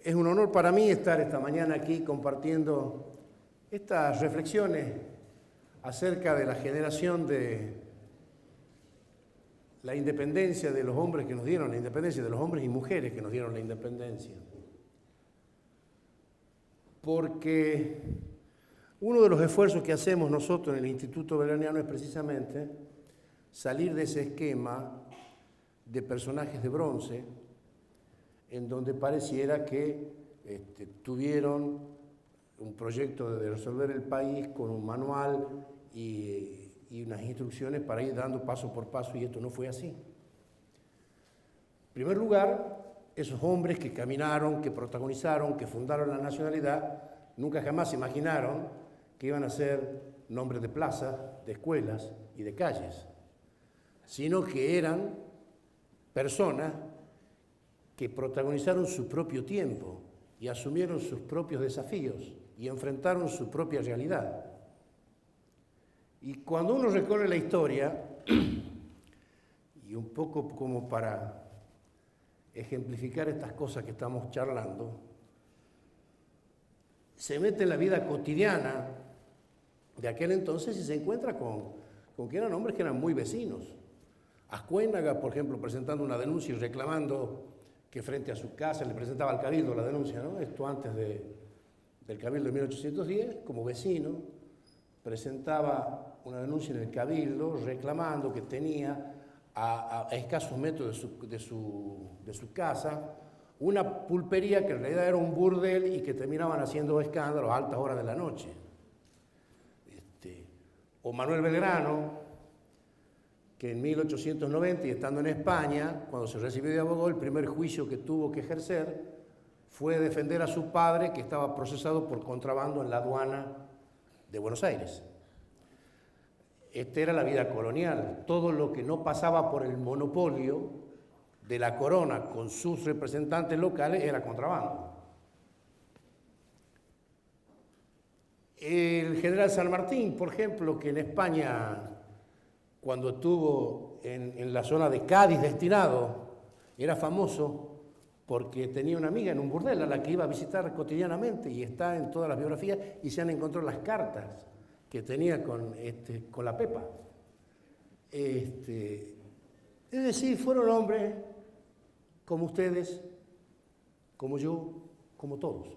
Es un honor para mí estar esta mañana aquí compartiendo estas reflexiones acerca de la generación de la independencia de los hombres que nos dieron la independencia, de los hombres y mujeres que nos dieron la independencia. Porque uno de los esfuerzos que hacemos nosotros en el Instituto Belgraniano es precisamente salir de ese esquema de personajes de bronce en donde pareciera que tuvieron un proyecto de resolver el país con un manual y unas instrucciones para ir dando paso por paso, y esto no fue así. En primer lugar, esos hombres que caminaron, que protagonizaron, que fundaron la nacionalidad, nunca jamás se imaginaron que iban a ser nombres de plazas, de escuelas y de calles, sino que eran personas que protagonizaron su propio tiempo y asumieron sus propios desafíos y enfrentaron su propia realidad. Y cuando uno recorre la historia, y un poco como para ejemplificar estas cosas que estamos charlando, se mete en la vida cotidiana de aquel entonces y se encuentra con que eran hombres que eran muy vecinos. Ascuénaga, por ejemplo, presentando una denuncia y reclamando que frente a su casa le presentaba al Cabildo la denuncia, ¿no? Esto antes del Cabildo de 1810, como vecino, presentaba una denuncia en el Cabildo reclamando que tenía a escasos metros de su casa una pulpería que en realidad era un burdel y que terminaban haciendo escándalos a altas horas de la noche. O Manuel Belgrano, que en 1890, y estando en España, cuando se recibió de abogado, el primer juicio que tuvo que ejercer fue defender a su padre, que estaba procesado por contrabando en la aduana de Buenos Aires. Esta era la vida colonial. Todo lo que no pasaba por el monopolio de la corona con sus representantes locales era contrabando. El general San Martín, por ejemplo, que en España, cuando estuvo en la zona de Cádiz destinado, era famoso porque tenía una amiga en un burdel a la que iba a visitar cotidianamente, y está en todas las biografías, y se han encontrado las cartas que tenía con la Pepa. Es decir, fueron hombres como ustedes, como yo, como todos,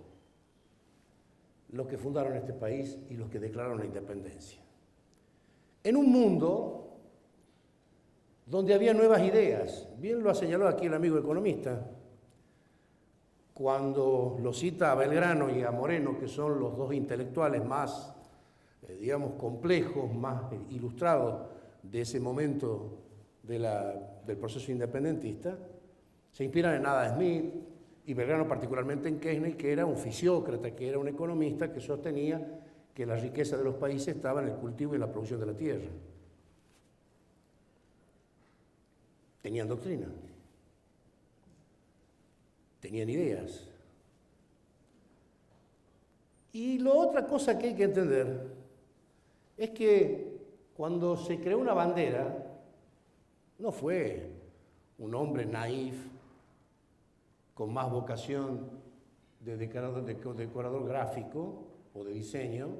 los que fundaron este país y los que declararon la independencia. En un mundo donde había nuevas ideas, bien lo ha señalado aquí el amigo economista, cuando lo cita a Belgrano y a Moreno, que son los dos intelectuales más, digamos, complejos, más ilustrados de ese momento del proceso independentista, se inspiran en Adam Smith, y Belgrano particularmente en Keynes, que era un fisiócrata, que era un economista que sostenía que la riqueza de los países estaba en el cultivo y la producción de la tierra. Tenían doctrina, tenían ideas. Y la otra cosa que hay que entender es que cuando se creó una bandera, no fue un hombre naif, con más vocación de decorador gráfico o de diseño,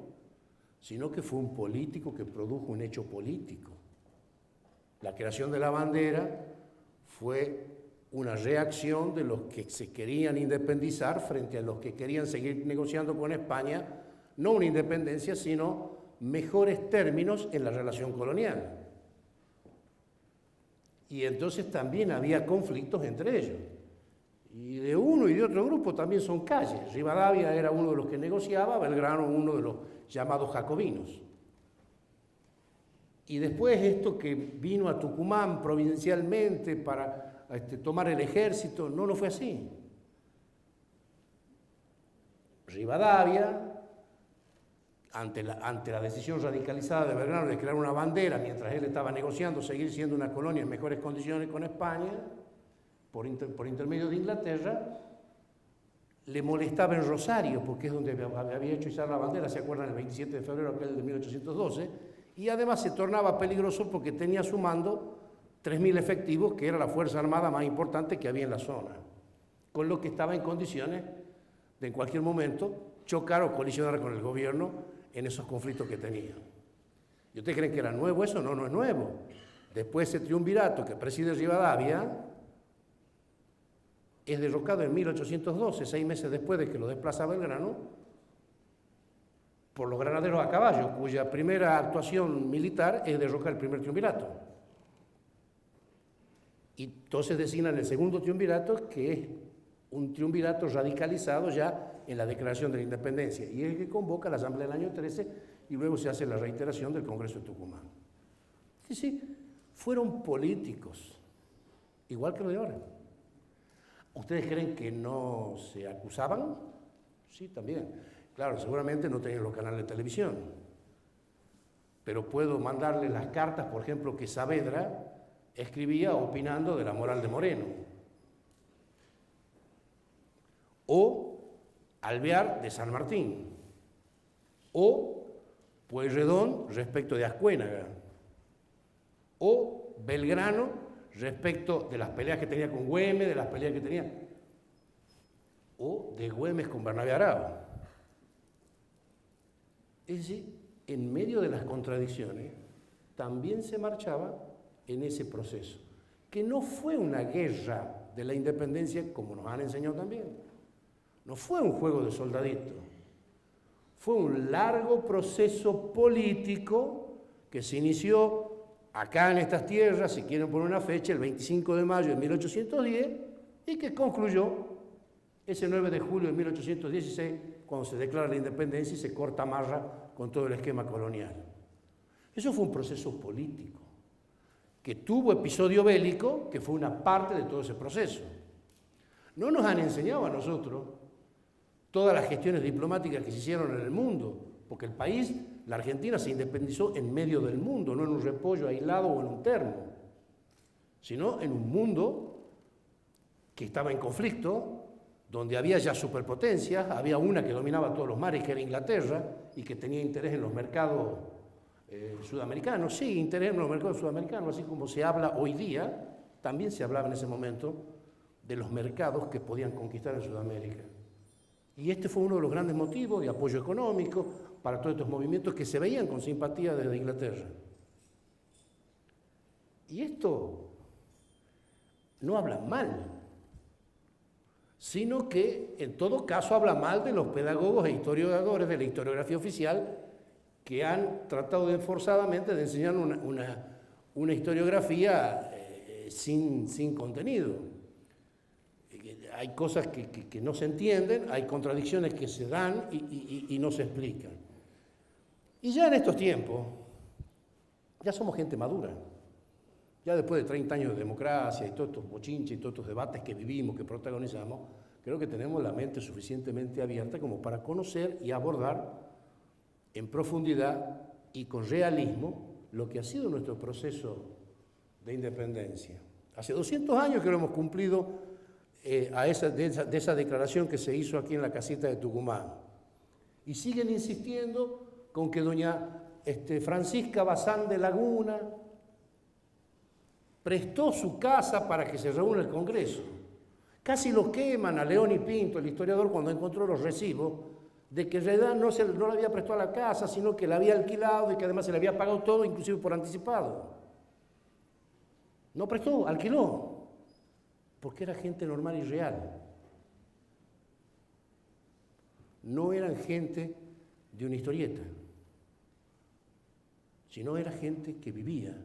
sino que fue un político que produjo un hecho político. La creación de la bandera fue una reacción de los que se querían independizar frente a los que querían seguir negociando con España, no una independencia, sino mejores términos en la relación colonial. Y entonces también había conflictos entre ellos. Y de uno y de otro grupo también son calles. Rivadavia era uno de los que negociaba, Belgrano uno de los llamados jacobinos. Y después esto que vino a Tucumán providencialmente para tomar el ejército, no fue así. Rivadavia, ante la decisión radicalizada de Belgrano de crear una bandera, mientras él estaba negociando seguir siendo una colonia en mejores condiciones con España, por intermedio de Inglaterra, le molestaba en Rosario, porque es donde había hecho izar la bandera, ¿se acuerdan? El 27 de febrero aquel de 1812, y además se tornaba peligroso porque tenía a su mando 3.000 efectivos, que era la fuerza armada más importante que había en la zona, con lo que estaba en condiciones de en cualquier momento chocar o colisionar con el gobierno en esos conflictos que tenía. ¿Y ustedes creen que era nuevo eso? No, no es nuevo. Después ese triunvirato que preside Rivadavia es derrocado en 1812, 6 meses después de que lo desplaza Belgrano, por los granaderos a caballo, cuya primera actuación militar es derrocar el primer triunvirato. Y entonces designan el segundo triunvirato, que es un triunvirato radicalizado ya en la Declaración de la Independencia, y es el que convoca la Asamblea del año 13 y luego se hace la reiteración del Congreso de Tucumán. Sí, fueron políticos, igual que lo de ahora. ¿Ustedes creen que no se acusaban? Sí, también. Claro, seguramente no tenían los canales de televisión, pero puedo mandarles las cartas, por ejemplo, que Saavedra escribía opinando de la moral de Moreno, o Alvear de San Martín, o Pueyrredón respecto de Ascuénaga, o Belgrano respecto de las peleas que tenía con Güemes, de las peleas que tenía, o de Güemes con Bernabé Arao. Es decir, en medio de las contradicciones, también se marchaba en ese proceso, que no fue una guerra de la independencia, como nos han enseñado también. No fue un juego de soldaditos. Fue un largo proceso político que se inició acá en estas tierras, si quieren poner una fecha, el 25 de mayo de 1810, y que concluyó ese 9 de julio de 1816, cuando se declara la independencia y se corta amarra con todo el esquema colonial. Eso fue un proceso político, que tuvo episodio bélico, que fue una parte de todo ese proceso. No nos han enseñado a nosotros todas las gestiones diplomáticas que se hicieron en el mundo, porque el país, la Argentina, se independizó en medio del mundo, no en un repollo aislado o en un termo, sino en un mundo que estaba en conflicto, donde había ya superpotencias, había una que dominaba todos los mares, que era Inglaterra, y que tenía interés en los mercados sudamericanos. Sí, interés en los mercados sudamericanos, así como se habla hoy día, también se hablaba en ese momento de los mercados que podían conquistar en Sudamérica. Y este fue uno de los grandes motivos de apoyo económico para todos estos movimientos que se veían con simpatía desde Inglaterra. Y esto no habla mal, sino que en todo caso habla mal de los pedagogos e historiadores de la historiografía oficial que han tratado forzadamente de enseñar una historiografía sin contenido. Hay cosas que no se entienden, hay contradicciones que se dan y no se explican. Y ya en estos tiempos, ya somos gente madura. Ya después de 30 años de democracia y todos estos bochinches y todos estos debates que vivimos, que protagonizamos, creo que tenemos la mente suficientemente abierta como para conocer y abordar en profundidad y con realismo lo que ha sido nuestro proceso de independencia. Hace 200 años que lo hemos cumplido de esa declaración que se hizo aquí en la casita de Tucumán. Y siguen insistiendo con que doña Francisca Bazán de Laguna prestó su casa para que se reúna el Congreso. Casi lo queman a León y Pinto, el historiador, cuando encontró los recibos, de que en realidad no le había prestado la casa, sino que la había alquilado y que además se le había pagado todo, inclusive por anticipado. No prestó, alquiló, porque era gente normal y real. No eran gente de una historieta, sino era gente que vivía,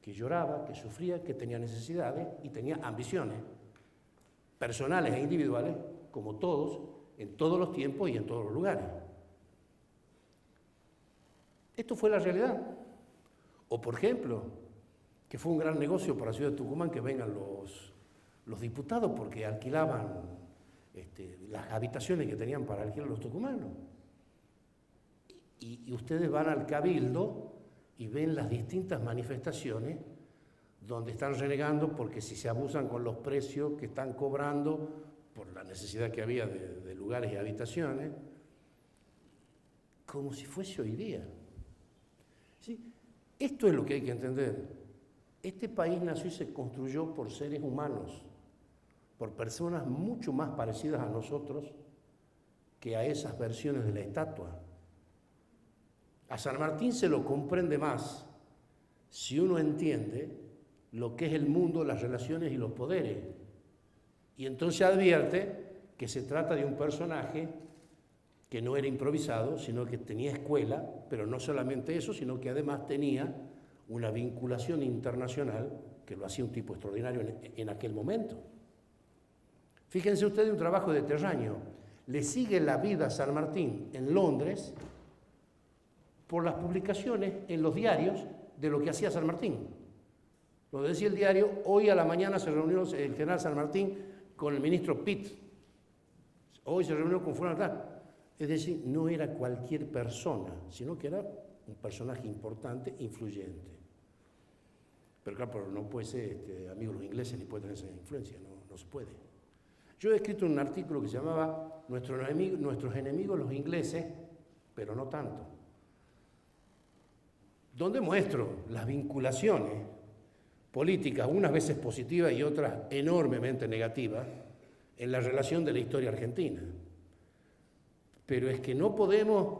que lloraba, que sufría, que tenía necesidades y tenía ambiciones personales e individuales, como todos, en todos los tiempos y en todos los lugares. Esto fue la realidad. O, por ejemplo, que fue un gran negocio para la ciudad de Tucumán que vengan los diputados porque alquilaban las habitaciones que tenían para alquilar los tucumanos. Y ustedes van al Cabildo y ven las distintas manifestaciones donde están renegando porque si se abusan con los precios que están cobrando por la necesidad que había de lugares y habitaciones, como si fuese hoy día. ¿Sí? Esto es lo que hay que entender. Este país nació y se construyó por seres humanos, por personas mucho más parecidas a nosotros que a esas versiones de la estatua. A San Martín se lo comprende más si uno entiende lo que es el mundo, las relaciones y los poderes. Y entonces advierte que se trata de un personaje que no era improvisado, sino que tenía escuela, pero no solamente eso, sino que además tenía una vinculación internacional que lo hacía un tipo extraordinario en aquel momento. Fíjense ustedes un trabajo de Terraño. Le sigue la vida a San Martín en Londres por las publicaciones en los diarios de lo que hacía San Martín. Lo decía el diario, hoy a la mañana se reunió el general San Martín con el ministro Pitt. Hoy se reunió con fulano tal. Es decir, no era cualquier persona, sino que era un personaje importante, influyente. Pero claro, no puede ser amigo de los ingleses ni puede tener esa influencia, no se puede. Yo he escrito un artículo que se llamaba Nuestros enemigos los ingleses, pero no tanto, donde muestro las vinculaciones políticas, unas veces positivas y otras enormemente negativas, en la relación de la historia argentina. Pero es que no podemos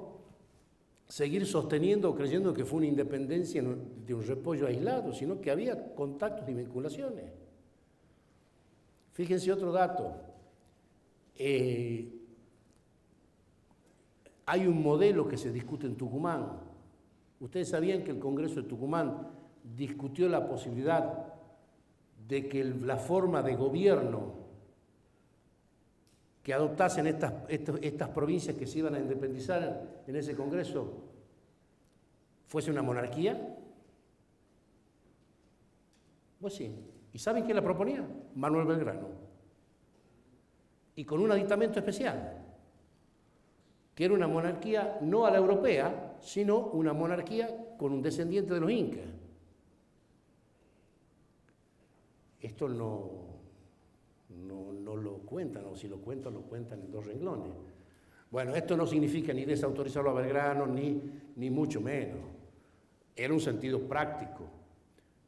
seguir sosteniendo o creyendo que fue una independencia de un repollo aislado, sino que había contactos y vinculaciones. Fíjense otro dato. Hay un modelo que se discute en Tucumán. Ustedes sabían que el Congreso de Tucumán discutió la posibilidad de que la forma de gobierno que adoptasen estas provincias que se iban a independizar en ese Congreso fuese una monarquía. Pues sí. ¿Y saben quién la proponía? Manuel Belgrano. Y con un aditamento especial, que era una monarquía no a la europea, sino una monarquía con un descendiente de los incas. Esto no lo cuentan, o si lo cuentan en 2 renglones. Bueno, esto no significa ni desautorizarlo a Belgrano, ni mucho menos. Era un sentido práctico.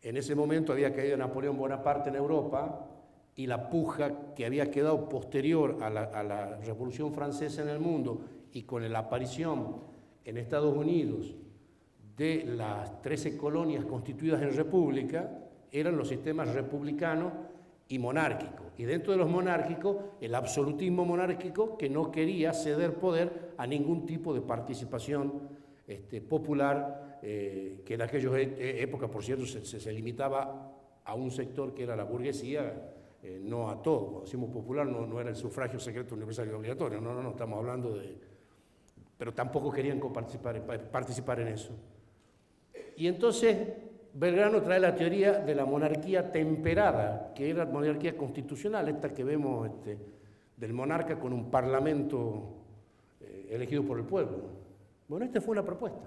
En ese momento había caído Napoleón Bonaparte en Europa y la puja que había quedado posterior a la Revolución Francesa en el mundo y con la aparición en Estados Unidos de las 13 colonias constituidas en república, eran los sistemas republicanos y monárquicos. Y dentro de los monárquicos, el absolutismo monárquico que no quería ceder poder a ningún tipo de participación popular, que en aquellas épocas, por cierto, se limitaba a un sector que era la burguesía, no a todo. Cuando decimos popular no era el sufragio secreto universal y obligatorio, no, estamos hablando de... Pero tampoco querían participar en eso. Y entonces Belgrano trae la teoría de la monarquía temperada, que era la monarquía constitucional, esta que vemos del monarca con un parlamento elegido por el pueblo. Bueno, esta fue una propuesta,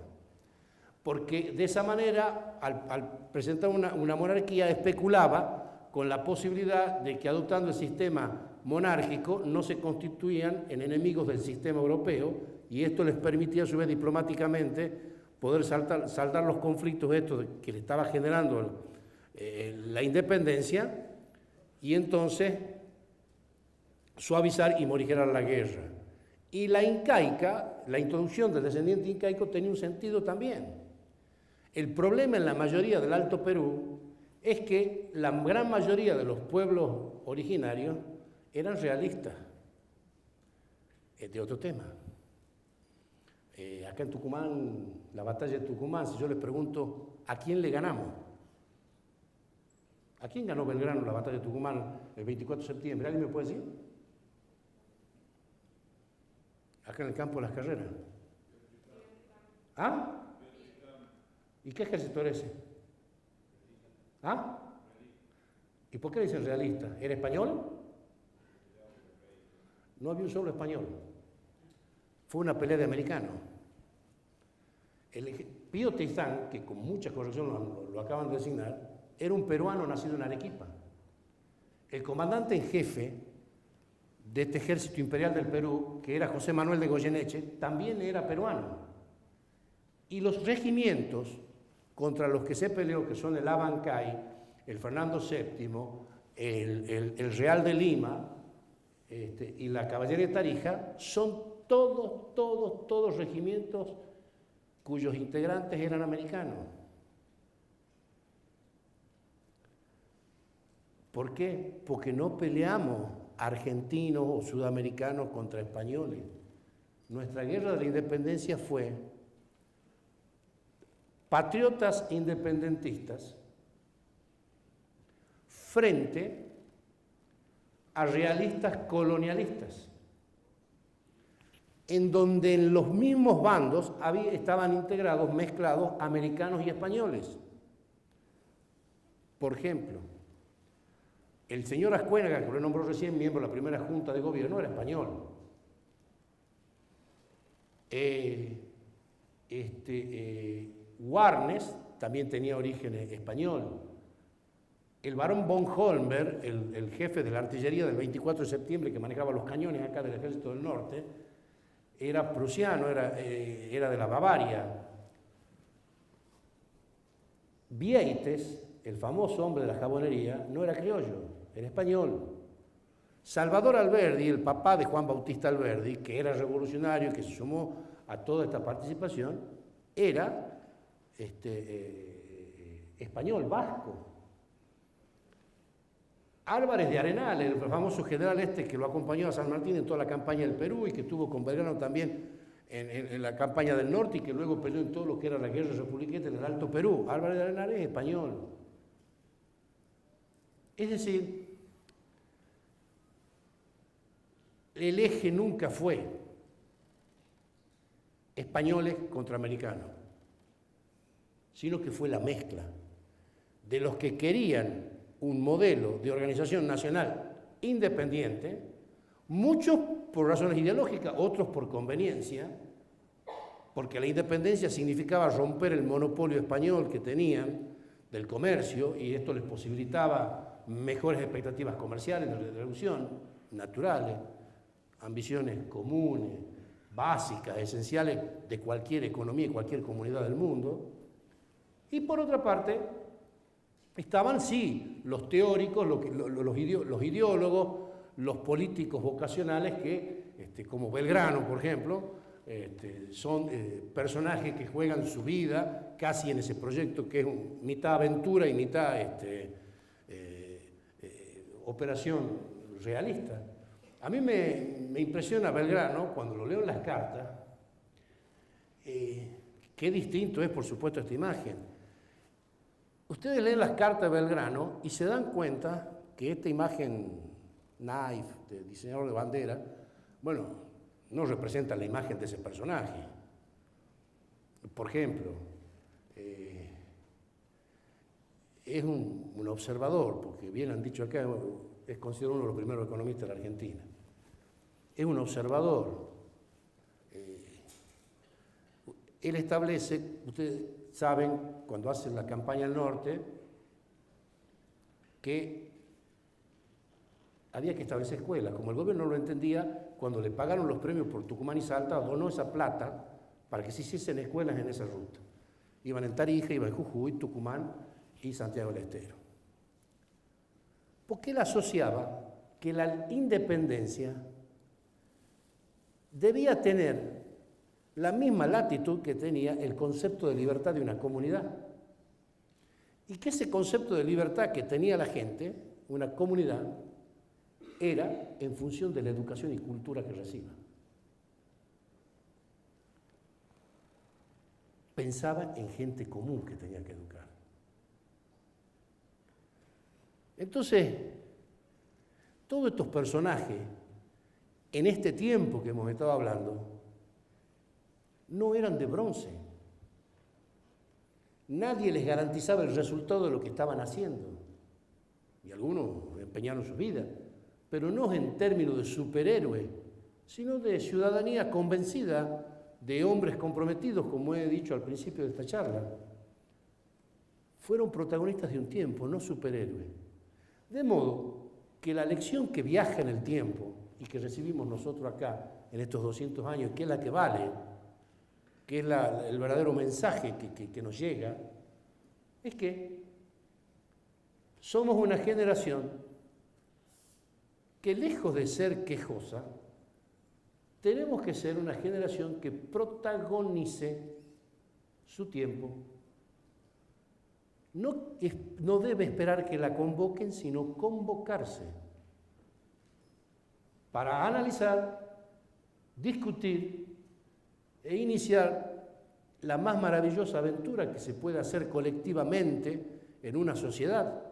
porque de esa manera, al presentar una monarquía, especulaba con la posibilidad de que adoptando el sistema monárquico no se constituían en enemigos del sistema europeo, y esto les permitía a su vez diplomáticamente poder saldar los conflictos estos que le estaba generando la independencia, y entonces suavizar y morigerar la guerra. Y la incaica, la introducción del descendiente incaico tenía un sentido también. El problema en la mayoría del Alto Perú es que la gran mayoría de los pueblos originarios eran realistas. Es de otro tema. Acá en Tucumán, la batalla de Tucumán, si yo les pregunto, ¿a quién le ganamos? ¿A quién ganó Belgrano la batalla de Tucumán el 24 de septiembre? ¿Alguien me puede decir? Acá en el campo de las carreras. ¿Ah? ¿Y qué ejército era ese? ¿Ah? ¿Y por qué dicen realista? ¿Era español? No había un solo español. Fue una pelea de americanos. Pío Teizán, que con mucha corrección lo acaban de designar, era un peruano nacido en Arequipa. El comandante en jefe de este ejército imperial del Perú, que era José Manuel de Goyeneche, también era peruano. Y los regimientos contra los que se peleó, que son el Abancay, el Fernando VII, el Real de Lima y la Caballería de Tarija, son todos regimientos cuyos integrantes eran americanos. ¿Por qué? Porque no peleamos argentinos o sudamericanos contra españoles. Nuestra guerra de la independencia fue patriotas independentistas frente a realistas colonialistas, en donde en los mismos bandos estaban integrados, mezclados, americanos y españoles. Por ejemplo, el señor Ascuénaga, que lo nombró recién miembro de la primera Junta de Gobierno, era español. Warnes también tenía origen español. El barón von Holmberg, el jefe de la artillería del 24 de septiembre, que manejaba los cañones acá del Ejército del Norte, era prusiano, era de la Bavaria. Vieites, el famoso hombre de la jabonería, no era criollo, era español. Salvador Alberdi, el papá de Juan Bautista Alberdi, que era revolucionario y que se sumó a toda esta participación, era español, vasco. Álvarez de Arenal, el famoso general que lo acompañó a San Martín en toda la campaña del Perú y que estuvo con Belgrano también en la campaña del norte y que luego peleó en todo lo que era la guerra republicana en el Alto Perú. Álvarez de Arenal es español. Es decir, el eje nunca fue españoles contra americanos, sino que fue la mezcla de los que querían un modelo de organización nacional independiente, muchos por razones ideológicas, otros por conveniencia, porque la independencia significaba romper el monopolio español que tenían del comercio y esto les posibilitaba mejores expectativas comerciales de reducción, naturales, ambiciones comunes, básicas, esenciales de cualquier economía y cualquier comunidad del mundo. Y por otra parte, estaban, sí, los teóricos, los ideólogos, los políticos vocacionales que, como Belgrano, por ejemplo, son personajes que juegan su vida casi en ese proyecto que es mitad aventura y mitad operación realista. A mí me impresiona Belgrano cuando lo leo en las cartas, qué distinto es, por supuesto, esta imagen. Ustedes leen las cartas de Belgrano y se dan cuenta que esta imagen naif, de diseñador de bandera, bueno, no representa la imagen de ese personaje. Por ejemplo, es un observador, porque bien han dicho acá, es considerado uno de los primeros economistas de la Argentina. Es un observador. Él establece, ustedes saben, cuando hacen la campaña al norte, que había que establecer escuelas. Como el gobierno no lo entendía, cuando le pagaron los premios por Tucumán y Salta, donó esa plata para que se hiciesen escuelas en esa ruta. Iban en Tarija, iban en Jujuy, Tucumán y Santiago del Estero. Porque él asociaba que la independencia debía tener la misma latitud que tenía el concepto de libertad de una comunidad. Y que ese concepto de libertad que tenía la gente, una comunidad, era en función de la educación y cultura que reciba. Pensaba en gente común que tenía que educar. Entonces, todos estos personajes, en este tiempo que hemos estado hablando, no eran de bronce. Nadie les garantizaba el resultado de lo que estaban haciendo. Y algunos empeñaron su vida, pero no en términos de superhéroe, sino de ciudadanía convencida, de hombres comprometidos, como he dicho al principio de esta charla. Fueron protagonistas de un tiempo, no superhéroes. De modo que la lección que viaja en el tiempo y que recibimos nosotros acá en estos 200 años, que es la que vale, que es el verdadero mensaje que nos llega, es que somos una generación que, lejos de ser quejosa, tenemos que ser una generación que protagonice su tiempo. No debe esperar que la convoquen, sino convocarse para analizar, discutir e iniciar la más maravillosa aventura que se puede hacer colectivamente en una sociedad,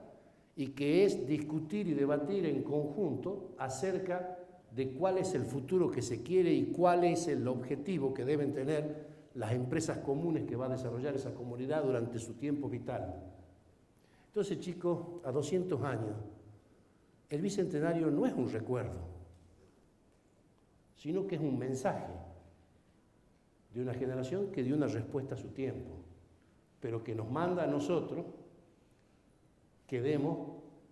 y que es discutir y debatir en conjunto acerca de cuál es el futuro que se quiere y cuál es el objetivo que deben tener las empresas comunes que va a desarrollar esa comunidad durante su tiempo vital. Entonces, chicos, a 200 años, el Bicentenario no es un recuerdo, sino que es un mensaje de una generación que dio una respuesta a su tiempo, pero que nos manda a nosotros que demos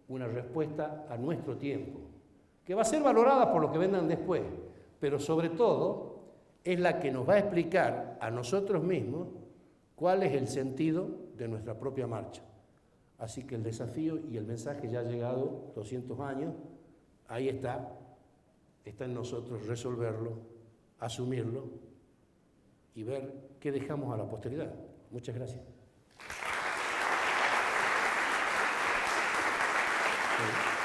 una respuesta a nuestro tiempo, que va a ser valorada por los que vengan después, pero sobre todo es la que nos va a explicar a nosotros mismos cuál es el sentido de nuestra propia marcha. Así que el desafío y el mensaje ya ha llegado, 200 años, ahí está en nosotros resolverlo, asumirlo y ver qué dejamos a la posteridad. Muchas gracias. Sí.